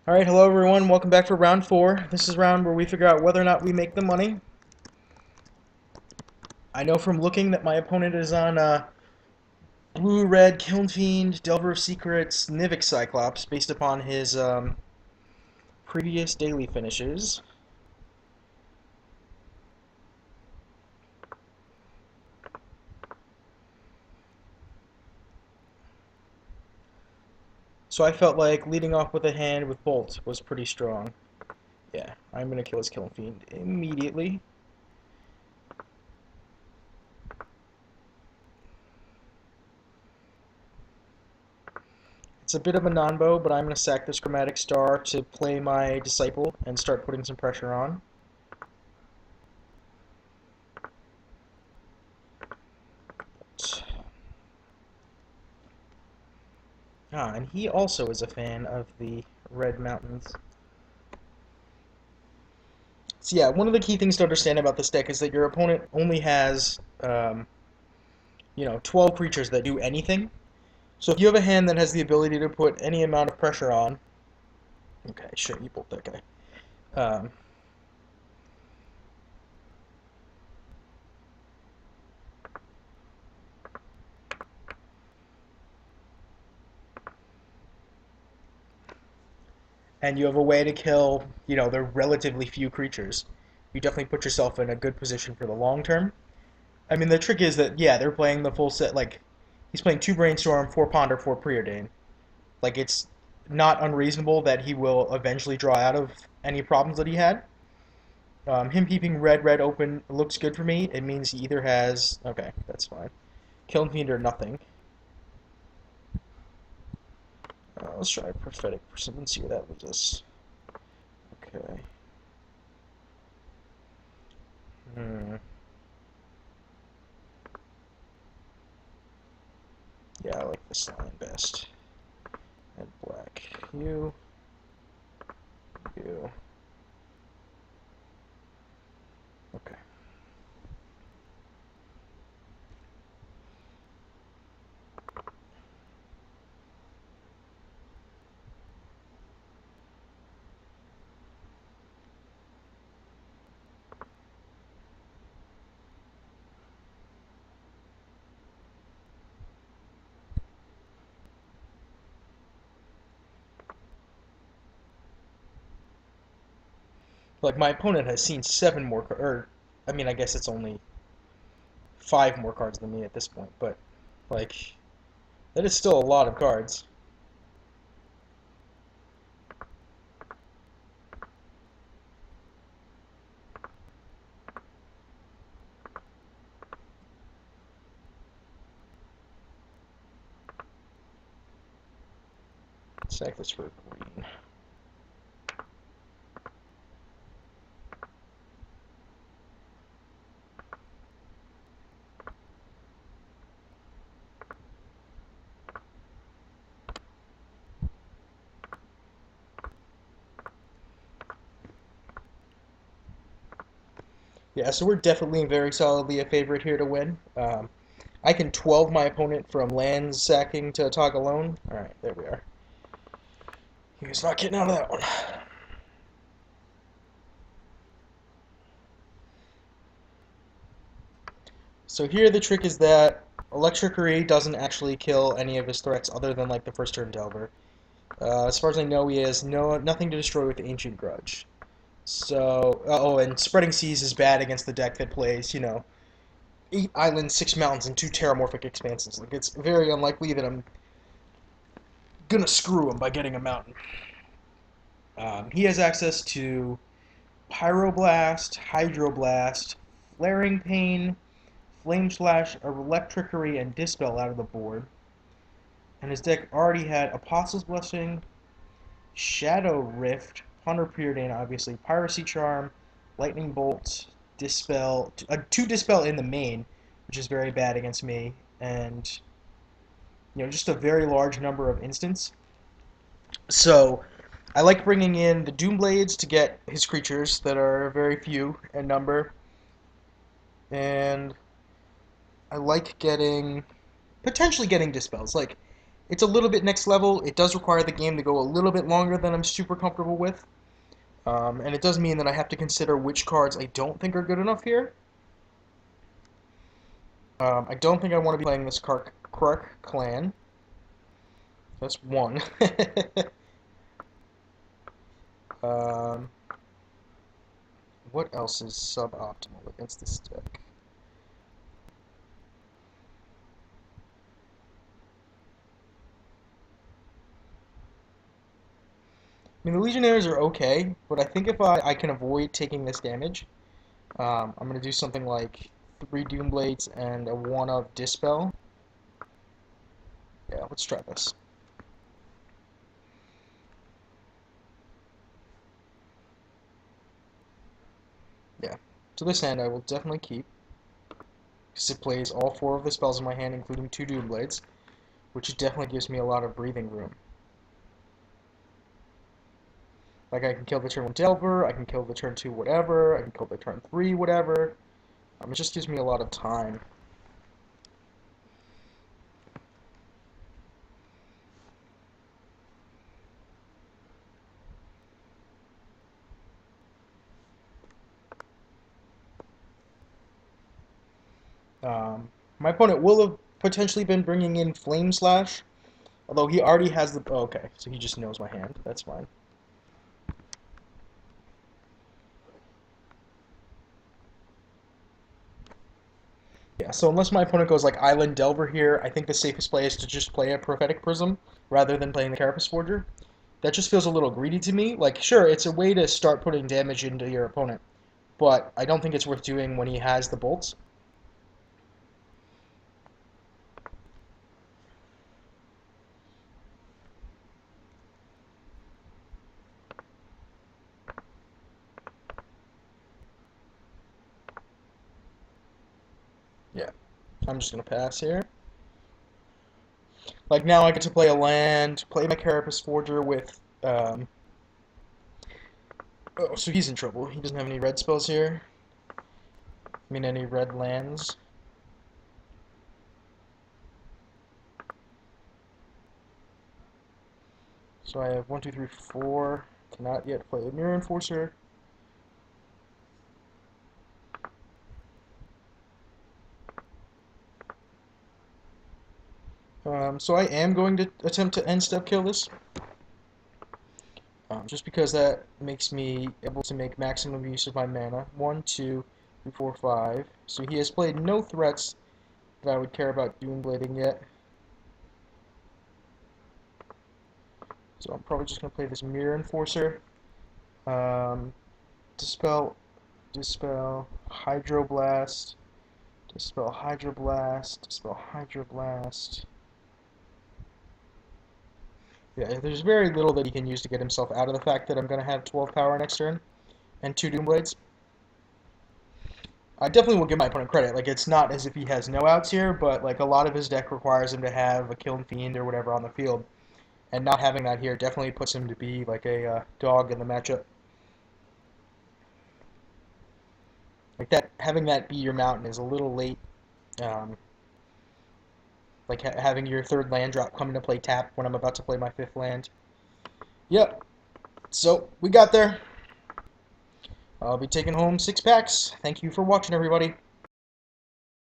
Alright, hello everyone, welcome back for round 4. This is round where we figure out whether or not we make the money. I know from looking that my opponent is on Blue, Red, Kiln Fiend, Delver of Secrets, Nivix Cyclops, based upon his previous daily finishes. So I felt like leading off with a hand with Bolt was pretty strong. Yeah, I'm going to kill his Kiln Fiend immediately. It's a bit of a non-bow, but I'm going to sack this Chromatic Star to play my Disciple and start putting some pressure on. And he also is a fan of the Red Mountains. So yeah, one of the key things to understand about this deck is that your opponent only has, 12 creatures that do anything. So if you have a hand that has the ability to put any amount of pressure on, okay, sure, you bolt that guy. And you have a way to kill, the relatively few creatures. You definitely put yourself in a good position for the long term. I mean, the trick is that, yeah, they're playing the full set, like, he's playing 2 Brainstorm, 4 Ponder, 4 Preordain. Like, it's not unreasonable that he will eventually draw out of any problems that he had. Him keeping red, red open looks good for me. It means he either has... Okay, that's fine. Kiln Fiend or nothing. Let's try Prophetic Person and see where that leads us. Okay. Hmm. Yeah, I like this line best. And black. You. You. Okay. Like, my opponent has seen 7 more cards, or, I mean, I guess it's only 5 more cards than me at this point, but, like, that is still a lot of cards. Sack this for green. Yeah, so we're definitely very solidly a favorite here to win. I can 12 my opponent from land sacking to Tog alone. Alright, there we are. He's not getting out of that one. So here the trick is that Electricity doesn't actually kill any of his threats other than like the first turn Delver. As far as I know, he has nothing to destroy with the Ancient Grudge. So, oh, and Spreading Seas is bad against the deck that plays, 8 islands, 6 mountains, and 2 terramorphic expanses. Like, it's very unlikely that I'm gonna screw him by getting a mountain. He has access to Pyroblast, Hydroblast, Flaring Pain, Flame Slash, Electricity, and Dispel out of the board. And his deck already had Apostle's Blessing, Shadow Rift, Ponder Preordain, obviously, Piracy Charm, Lightning Bolt, Dispel, 2 Dispel in the main, which is very bad against me, and just a very large number of instants. So I like bringing in the Doomblades to get his creatures that are very few in number, and I like potentially getting Dispels. Like, It's a little bit next level. It does require the game to go a little bit longer than I'm super comfortable with. And it does mean that I have to consider which cards I don't think are good enough here. I don't think I want to be playing this Kruk clan. That's one. um, what else is suboptimal against this deck? I mean, the Legionnaires are okay, but I think if I can avoid taking this damage, I'm going to do something like 3 Doomblades and a 1 of Dispel. Yeah, let's try this. Yeah, so this hand I will definitely keep, because it plays all 4 of the spells in my hand, including 2 Doomblades, which definitely gives me a lot of breathing room. Like, I can kill the turn 1 Delver, I can kill the turn 2 whatever, I can kill the turn 3 whatever. It just gives me a lot of time. My opponent will have potentially been bringing in Flame Slash, although he already has the... Oh, okay, so he just knows my hand. That's fine. Yeah, so unless my opponent goes like Island Delver here, I think the safest play is to just play a Prophetic Prism rather than playing the Carapace Forger. That just feels a little greedy to me. Like, sure, it's a way to start putting damage into your opponent, but I don't think it's worth doing when he has the bolts. Yeah, I'm just going to pass here. Like, now I get to play a land, play my Carapace Forger with... Oh, so he's in trouble. He doesn't have any red spells here. I mean, any red lands. So I have 1, 2, 3, 4. Cannot yet play a Mirror Enforcer. So I am going to attempt to end step kill this. Just because that makes me able to make maximum use of my mana. 1, 2, 3, 4, 5. So he has played no threats that I would care about Doomblading yet. So I'm probably just going to play this Mirror Enforcer. Dispel, Hydroblast, Dispel Hydroblast, Dispel Hydroblast. Yeah, there's very little that he can use to get himself out of the fact that I'm going to have 12 power next turn and 2 Doomblades. I definitely will give my opponent credit. Like, it's not as if he has no outs here, but like a lot of his deck requires him to have a Kiln Fiend or whatever on the field. And not having that here definitely puts him to be like a dog in the matchup. Like that, having that be your mountain is a little late. Um, like having your 3rd land drop come into play tap when I'm about to play my 5th land. Yep. So we got there. I'll be taking home 6 packs. Thank you for watching, everybody.